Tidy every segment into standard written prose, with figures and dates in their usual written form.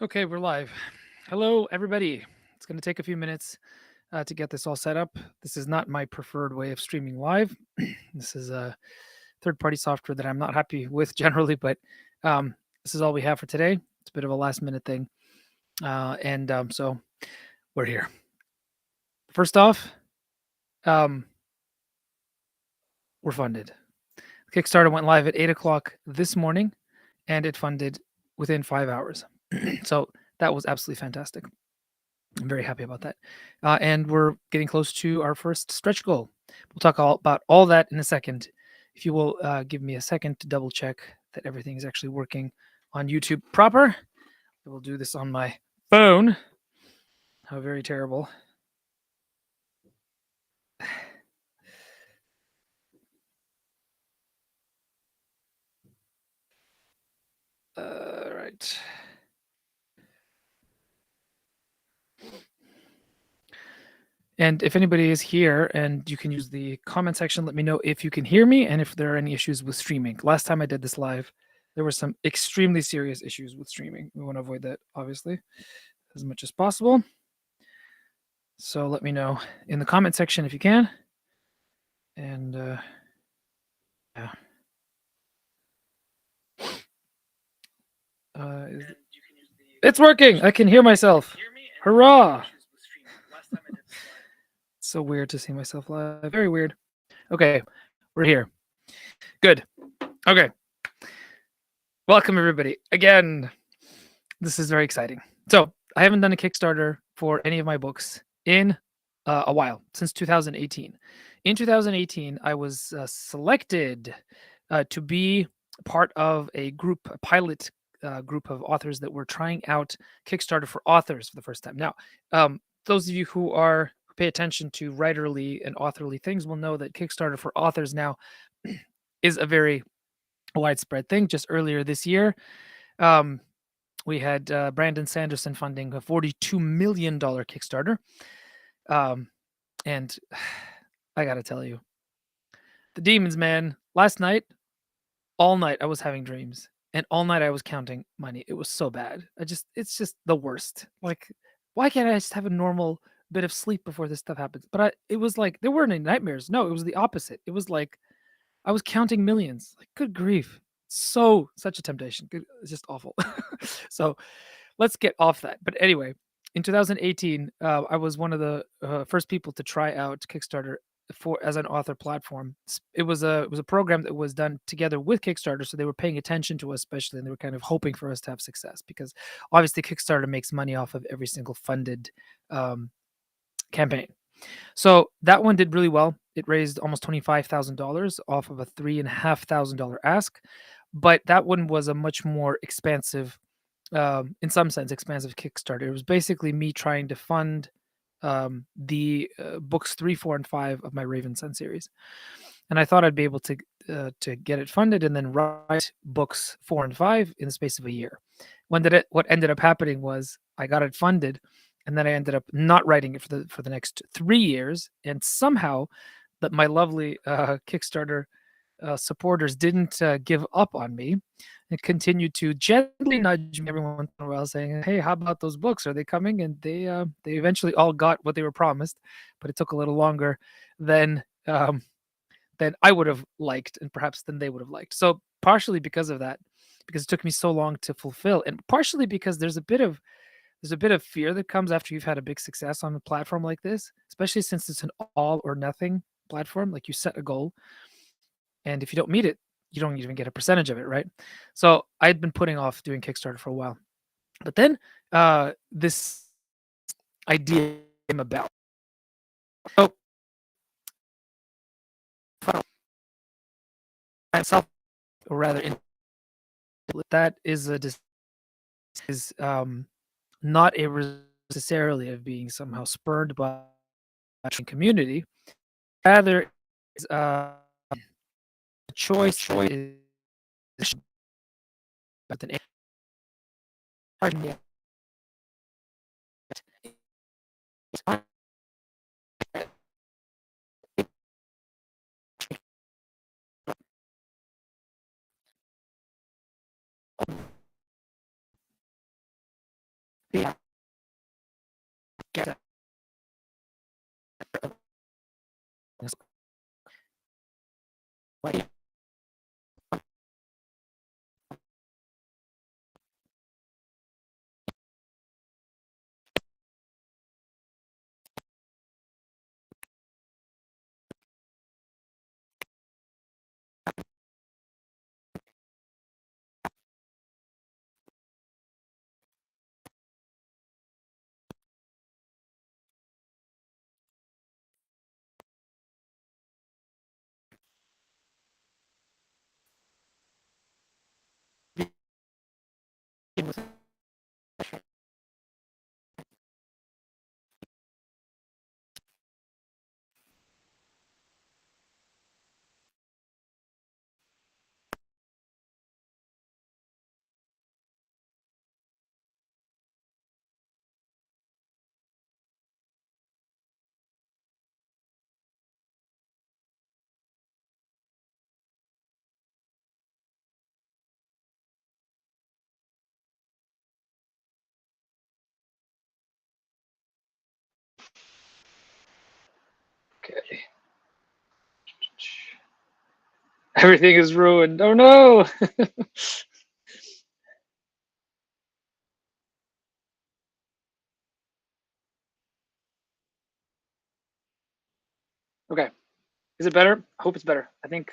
Okay, we're live. Hello, everybody. It's going to take a few minutes to get this all set up. This is not my preferred way of streaming live. This is a third-party software that I'm not happy with generally, but this is all we have for today. It's a bit of a last-minute thing, and so we're here. First off, um, we're funded. Kickstarter went live at 8 o'clock this morning, and it funded within 5 hours. So that was absolutely fantastic. I'm very happy about that. And we're getting close to our first stretch goal. We'll talk all about all that in a second. If you will give me a second to double check that everything is actually working on YouTube proper. I will do this on my phone. How very terrible. All right. And if anybody is here and you can use the comment section, let me know if you can hear me and if there are any issues with streaming. Last time I did this live, there were some extremely serious issues with streaming. We want to avoid that, obviously, as much as possible. So let me know in the comment section if you can. And yeah. It's working. I can hear myself. Hurrah! It's so weird to see myself live. Very weird. Okay, we're here. Good. Okay. Welcome, everybody. Again, this is very exciting. So, I haven't done a Kickstarter for any of my books in a while, since 2018. In 2018, I was selected to be part of a group, a pilot group of authors that were trying out Kickstarter for authors for the first time. Now, those of you who pay attention to writerly and authorly things will know that Kickstarter for authors now is a very widespread thing. Just earlier this year, we had Brandon Sanderson funding a $42 million Kickstarter. And I got to tell you, the demons, man, last night, all night I was having dreams and all night I was counting money. It was so bad. It's just the worst. Like, why can't I just have a normal bit of sleep before this stuff happens? But it was like, there weren't any nightmares. No, it was the opposite. It was like, I was counting millions. Like, good grief. Such a temptation. It's just awful. So let's get off that. But anyway, in 2018, I was one of the first people to try out Kickstarter for as an author platform. It was a program that was done together with Kickstarter, so they were paying attention to us, especially, and they were kind of hoping for us to have success because obviously Kickstarter makes money off of every single funded campaign. So that one did really well. It raised almost $25,000 off of a $3,500 ask, but that one was a much more expansive, in some sense, expansive Kickstarter. It was basically me trying to fund the books 3, 4, and 5 of my Raven Sun series, and I thought I'd be able to get it funded and then write books 4 and 5 in the space of a year. What ended up happening was I got it funded, and then I ended up not writing it for the next 3 years, and somehow that my lovely Kickstarter supporters didn't give up on me and continued to gently nudge me every once in a while, saying, "Hey, how about those books? Are they coming?" And they eventually all got what they were promised, but it took a little longer than I would have liked, and perhaps than they would have liked. So partially because of that, because it took me so long to fulfill, and partially because there's a bit of fear that comes after you've had a big success on a platform like this, especially since it's an all or nothing platform. Like, you set a goal, and if you don't meet it, you don't even get a percentage of it, right? So I'd been putting off doing Kickstarter for a while, but then this idea came about. So myself, or rather, that is not a necessarily of being somehow spurned by the community. Rather, is a choice is with an Yeah. Get that. Like, okay. Everything is ruined. Oh no. Okay. Is it better? I hope it's better. I think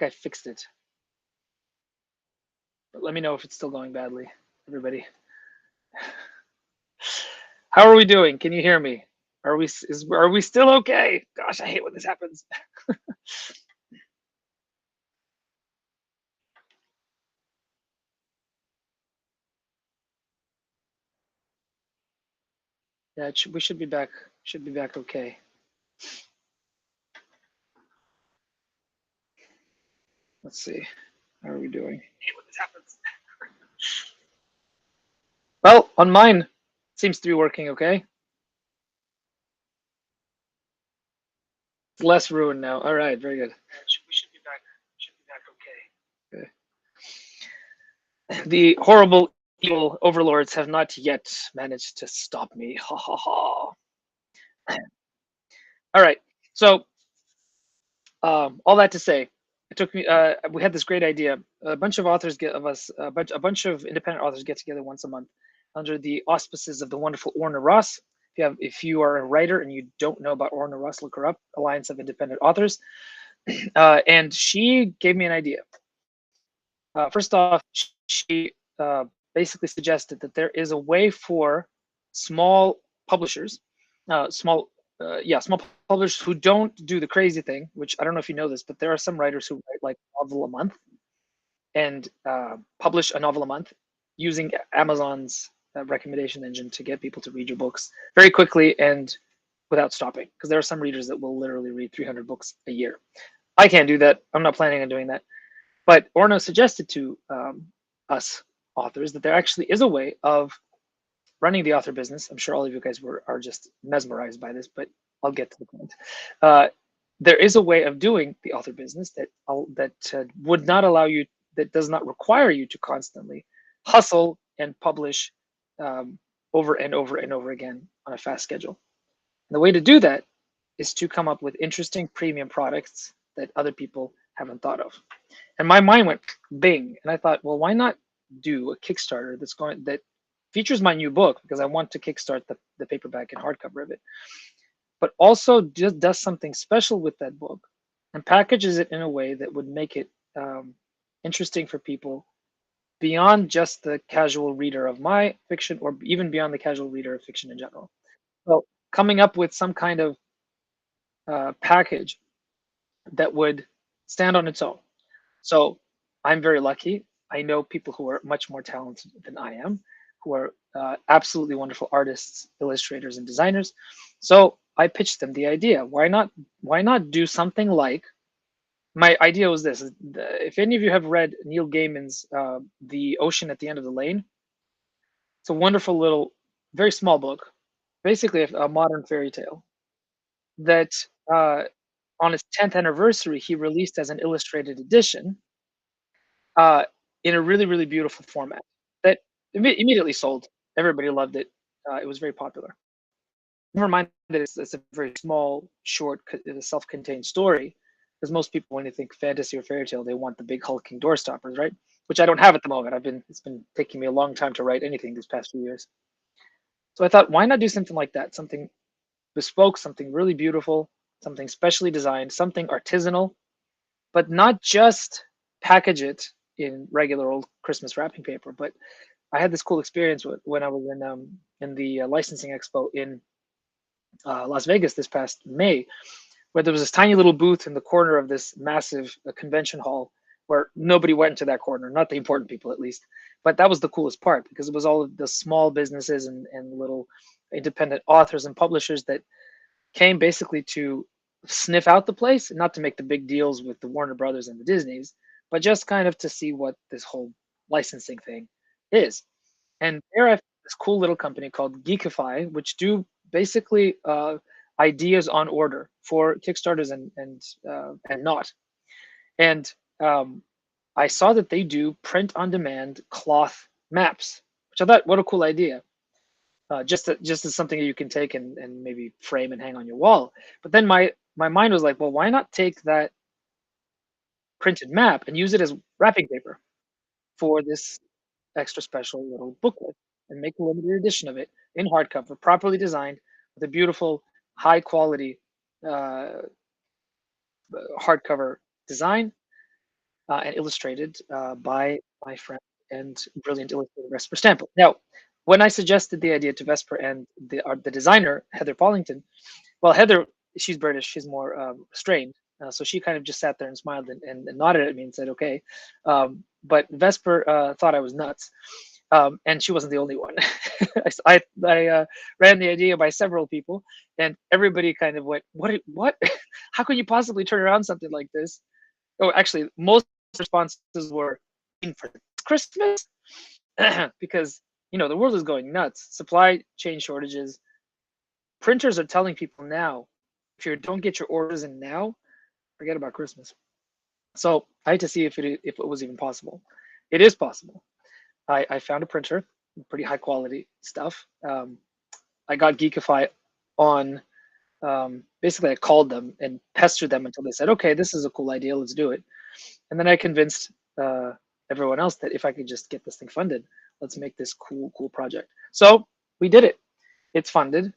I fixed it. But let me know if it's still going badly, everybody. How are we doing? Can you hear me? Are we still okay? Gosh, I hate when this happens. Yeah, we should be back. Should be back okay. Let's see. How are we doing? I hate when this happens. Well, on mine, seems to be working okay. It's less ruined now. All right, very good. We should be back. Should be back okay. The horrible evil overlords have not yet managed to stop me. Ha ha ha. All right. So, all that to say, it took me. We had this great idea. A bunch of authors get of us. A bunch of independent authors get together once a month under the auspices of the wonderful Orna Ross. If you are a writer and you don't know about Orna Ross, look her up. Alliance of Independent Authors. And she gave me an idea. First off, she basically suggested that there is a way for small publishers, small publishers who don't do the crazy thing. Which I don't know if you know this, but there are some writers who write like a novel a month and publish a novel a month using Amazon's recommendation engine to get people to read your books very quickly and without stopping. Because there are some readers that will literally read 300 books a year. I can't do that. I'm not planning on doing that. But Orno suggested to us authors that there actually is a way of running the author business. I'm sure all of you guys are just mesmerized by this, but I'll get to the point. Uh, there is a way of doing the author business that would not allow you, that does not require you to constantly hustle and publish um, over and over and over again on a fast schedule. And the way to do that is to come up with interesting premium products that other people haven't thought of. And my mind went bing, and I thought, well, why not do a Kickstarter that features my new book, because I want to kickstart the paperback and hardcover of it, but also just does something special with that book and packages it in a way that would make it interesting for people beyond just the casual reader of my fiction, or even beyond the casual reader of fiction in general. So coming up with some kind of package that would stand on its own. So I'm very lucky. I know people who are much more talented than I am, who are absolutely wonderful artists, illustrators, and designers. So I pitched them the idea. Why not do something like, my idea was this. If any of you have read Neil Gaiman's The Ocean at the End of the Lane, it's a wonderful little, very small book, basically a modern fairy tale that uh, on its 10th anniversary, he released as an illustrated edition uh, in a really, really beautiful format that Immediately sold. Everybody loved it. It was very popular. Never mind that it's a very small, short, self-contained story. Because most people, when they think fantasy or fairy tale, they want the big hulking door stoppers, right? Which I don't have at the moment. It's been taking me a long time to write anything these past few years. So I thought, why not do something like that? Something bespoke, something really beautiful, something specially designed, something artisanal, but not just package it in regular old Christmas wrapping paper. But I had this cool experience when I was in the licensing expo in Las Vegas this past May, where there was this tiny little booth in the corner of this massive convention hall where nobody went into that corner, not the important people at least. But that was the coolest part because it was all of the small businesses and little independent authors and publishers that came basically to sniff out the place, not to make the big deals with the Warner Brothers and the Disneys, but just kind of to see what this whole licensing thing is. And there I found this cool little company called Geekify, which do basically ideas on order for Kickstarters and not. And I saw that they do print on demand cloth maps, which I thought, what a cool idea. Just as something that you can take and maybe frame and hang on your wall. But then my mind was like, well, why not take that printed map and use it as wrapping paper for this extra special little booklet and make a limited edition of it in hardcover, properly designed with a beautiful, high quality uh, hardcover design and illustrated by my friend and brilliant illustrator Vesper Stample. Now, when I suggested the idea to Vesper and the designer Heather Pollington, well, Heather, she's British, she's more restrained, so she kind of just sat there and smiled and nodded at me and said, "Okay," but Vesper thought I was nuts. And she wasn't the only one. I ran the idea by several people, and everybody kind of went, "What? What? How could you possibly turn around something like this?" Oh, actually, most responses were for Christmas because the world is going nuts. Supply chain shortages. Printers are telling people now, if you don't get your orders in now, forget about Christmas. So I had to see if it was even possible. It is possible. I found a printer, pretty high quality stuff. I got Geekify on. Basically, I called them and pestered them until they said, "Okay, this is a cool idea. Let's do it." And then I convinced everyone else that if I could just get this thing funded, let's make this cool project. So we did it. It's funded.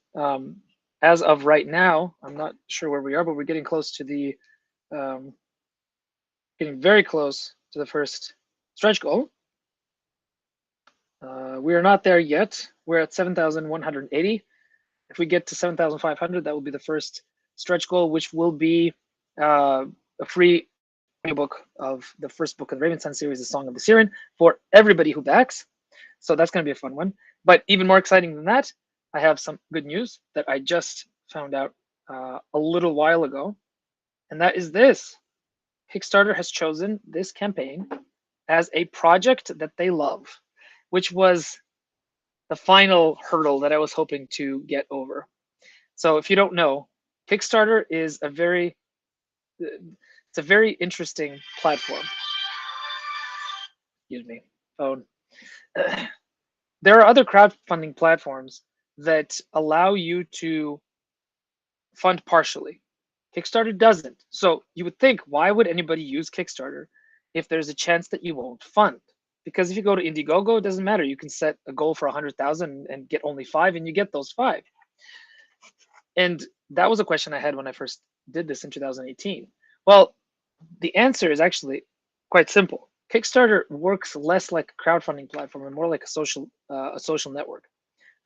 As of right now, I'm not sure where we are, but we're getting close to getting very close to the first stretch goal. We are not there yet. We're at 7,180. If we get to 7,500, that will be the first stretch goal, which will be a free book of the first book of the Raven Sun series, The Song of the Siren, for everybody who backs. So that's going to be a fun one. But even more exciting than that, I have some good news that I just found out a little while ago. And that is this. Kickstarter has chosen this campaign as a project that they love, which was the final hurdle that I was hoping to get over. So if you don't know, Kickstarter is it's a very interesting platform. Excuse me, phone. There are other crowdfunding platforms that allow you to fund partially. Kickstarter doesn't. So you would think, why would anybody use Kickstarter if there's a chance that you won't fund? Because if you go to Indiegogo, it doesn't matter. You can set a goal for 100,000 and get only 5, and you get those 5. And that was a question I had when I first did this in 2018. Well, the answer is actually quite simple. Kickstarter works less like a crowdfunding platform and more like a social network.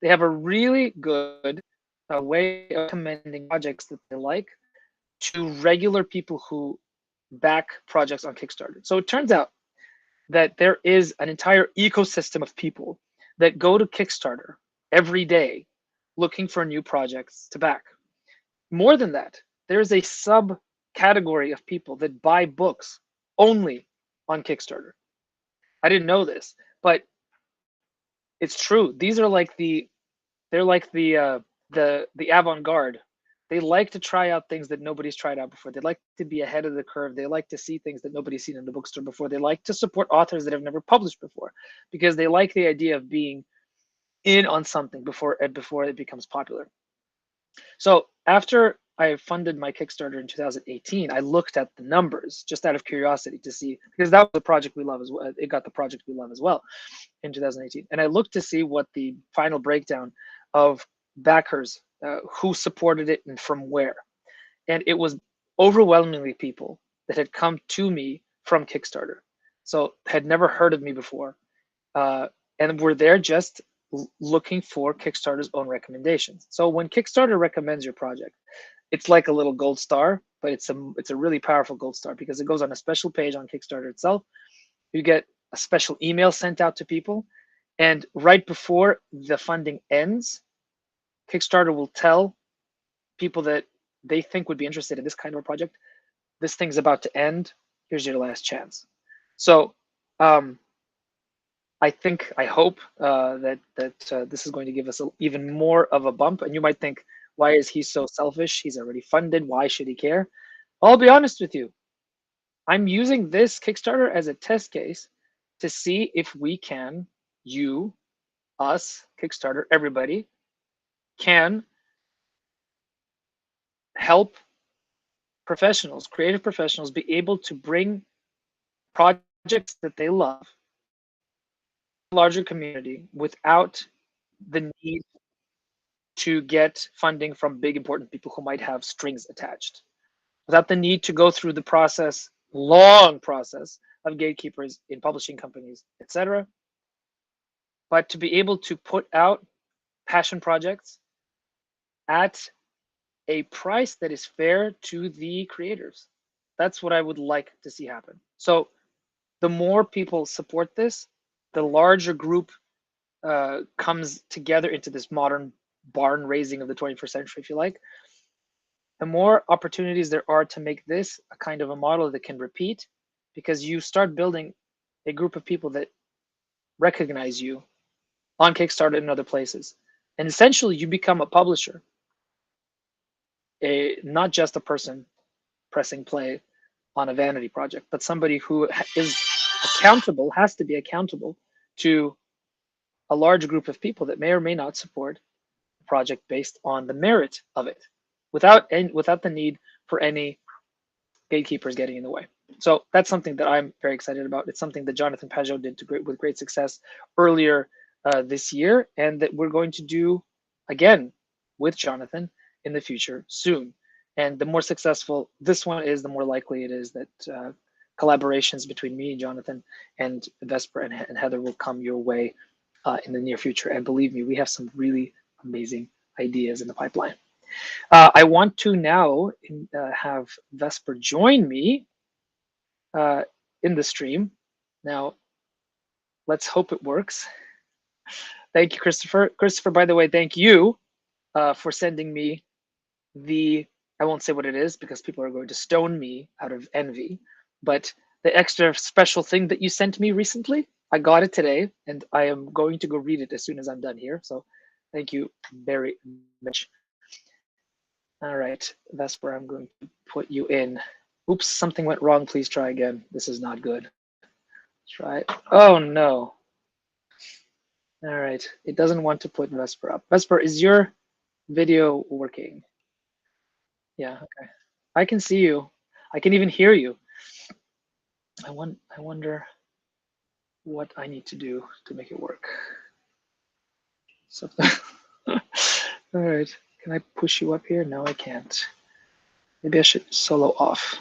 They have a really good way of recommending projects that they like to regular people who back projects on Kickstarter. So it turns out that there is an entire ecosystem of people that go to Kickstarter every day looking for new projects to back. More than that, there's a subcategory of people that buy books only on Kickstarter. I didn't know this, but it's true. These are like they're like the avant-garde. They like to try out things that nobody's tried out before. They like to be ahead of the curve. They like to see things that nobody's seen in the bookstore before. They like to support authors that have never published before, because they like the idea of being in on something before it becomes popular. So after I funded my Kickstarter in 2018, I looked at the numbers just out of curiosity to see, because that was a project we love as well. It got the project we love as well in 2018. And I looked to see what the final breakdown of backers, who supported it and from where. And it was overwhelmingly people that had come to me from Kickstarter. So had never heard of me before, and were there just looking for Kickstarter's own recommendations. So when Kickstarter recommends your project, it's like a little gold star, but it's a really powerful gold star because it goes on a special page on Kickstarter itself. You get a special email sent out to people, and right before the funding ends, Kickstarter will tell people that they think would be interested in this kind of a project, this thing's about to end, here's your last chance. So I hope that this is going to give us even more of a bump. And you might think, why is he so selfish? He's already funded. Why should he care? I'll be honest with you. I'm using this Kickstarter as a test case to see if we can, you, us, Kickstarter, everybody, can help professionals, creative professionals, be able to bring projects that they love to a larger community without the need to get funding from big important people who might have strings attached, without the need to go through the process, long process of gatekeepers in publishing companies, etc. But to be able to put out passion projects at a price that is fair to the creators. That's what I would like to see happen. So the more people support this, the larger group comes together into this modern barn raising of the 21st century, if you like, the more opportunities there are to make this a kind of a model that can repeat, because you start building a group of people that recognize you on Kickstarter and other places. And essentially you become a publisher, not just a person pressing play on a vanity project, but somebody who is accountable, has to be accountable to a large group of people that may or may not support the project based on the merit of it, without the need for any gatekeepers getting in the way. So that's something that I'm very excited about. It's something that Jonathan Pajot did with great success earlier this year, and that we're going to do again with Jonathan in the future soon. And the more successful this one is, the more likely it is that collaborations between me, Jonathan, and Vesper and Heather will come your way in the near future. And believe me, we have some really amazing ideas in the pipeline. I want to now have Vesper join me in the stream. Now, let's hope it works. Thank you, Christopher. Christopher, by the way, thank you for sending me I won't say what it is because people are going to stone me out of envy, but the extra special thing that you sent me recently, I got it today, and I am going to go read it as soon as I'm done here. So thank you very much. All right, Vesper, I'm going to put you in. Oops, something went wrong. Please try again. This is not good. Try it. Oh, no. All right, it doesn't want to put Vesper up. Vesper, is your video working? Yeah, okay. I can see you. I can even hear you. I wonder what I need to do to make it work. So, all right, can I push you up here? No, I can't. Maybe I should solo off.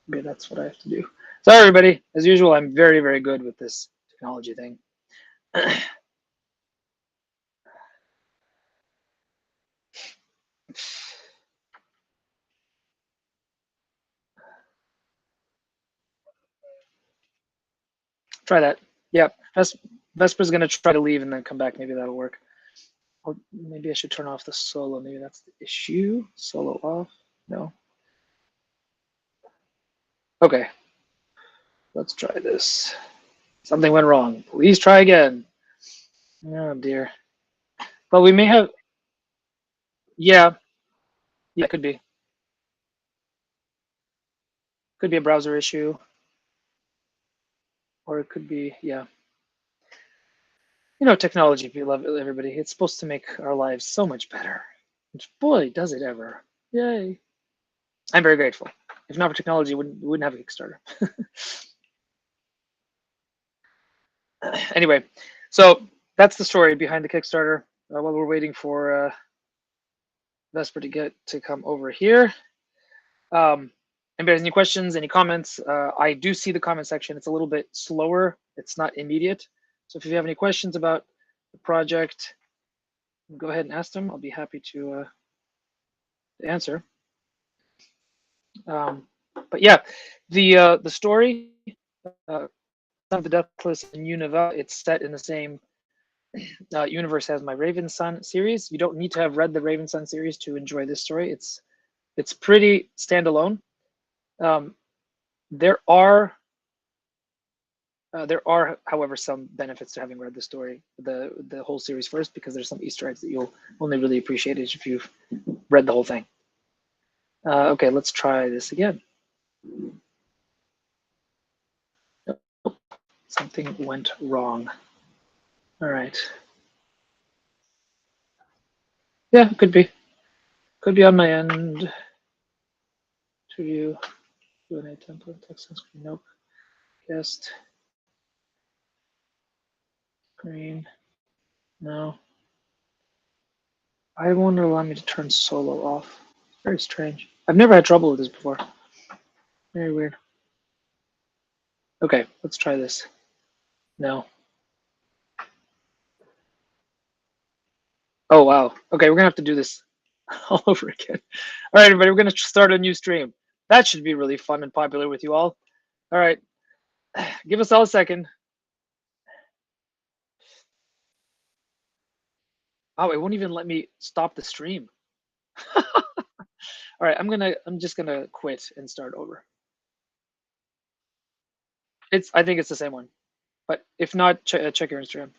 Maybe that's what I have to do. So everybody, as usual, I'm very, very good with this technology thing. Try that. Yep. Vesper's gonna try to leave and then come back. Maybe that'll work. Or maybe I should turn off the solo. Maybe that's the issue. Solo off. No. Okay. Let's try this. Something went wrong. Please try again. Oh dear. But we may have. Yeah. Yeah, it could be. Could be a browser issue, or it could be, yeah. Technology, if you love it, everybody, it's supposed to make our lives so much better. Which, boy, does it ever. Yay. I'm very grateful. If not for technology, wouldn't have a Kickstarter. Anyway, so that's the story behind the Kickstarter. While we're waiting for Vesper to come over here. Anybody has any questions, any comments? I do see the comment section. It's a little bit slower. It's not immediate. So if you have any questions about the project, go ahead and ask them. I'll be happy to answer. But yeah, the story, Son of the Deathless and Univale, it's set in the same universe as my Raven Sun series. You don't need to have read the Raven Sun series to enjoy this story. It's pretty standalone. There are, however, some benefits to having read the story, the whole series first, because there's some Easter eggs that you'll only really appreciate if you've read the whole thing. Okay, let's try this again. Something went wrong. All right. Yeah, could be. Could be on my end. To you. Q&A template, text on screen. Nope. Guest. Green. No. I won't allow me to turn solo off. Very strange. I've never had trouble with this before. Very weird. Okay, let's try this. No. Oh, wow. Okay, we're going to have to do this all over again. All right, everybody, we're going to start a new stream. That should be really fun and popular with you all. All right. Give us all a second. Oh, it won't even let me stop the stream. All right, I'm just gonna quit and start over. I think it's the same one, but if not, check your Instagram.